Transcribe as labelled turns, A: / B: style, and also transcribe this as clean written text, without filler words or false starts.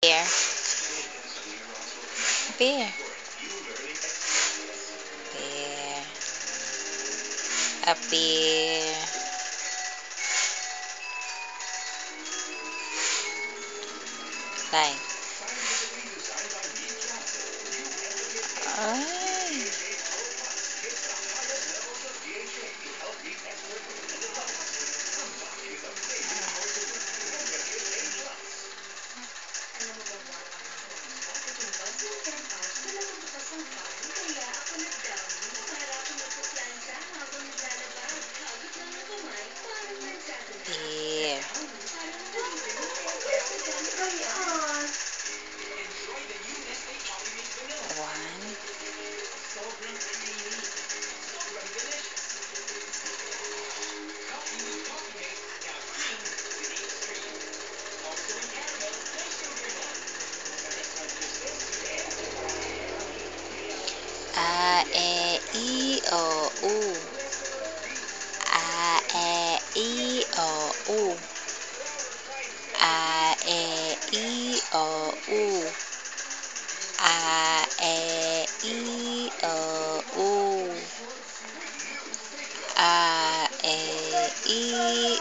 A: Pear. Pear. Pear. A pear. Like. Ay. Pear. One. A, E, I, O, U. A, E, I, O, U. A, E, I, O, U. A, E, I, O, U. A, E, I,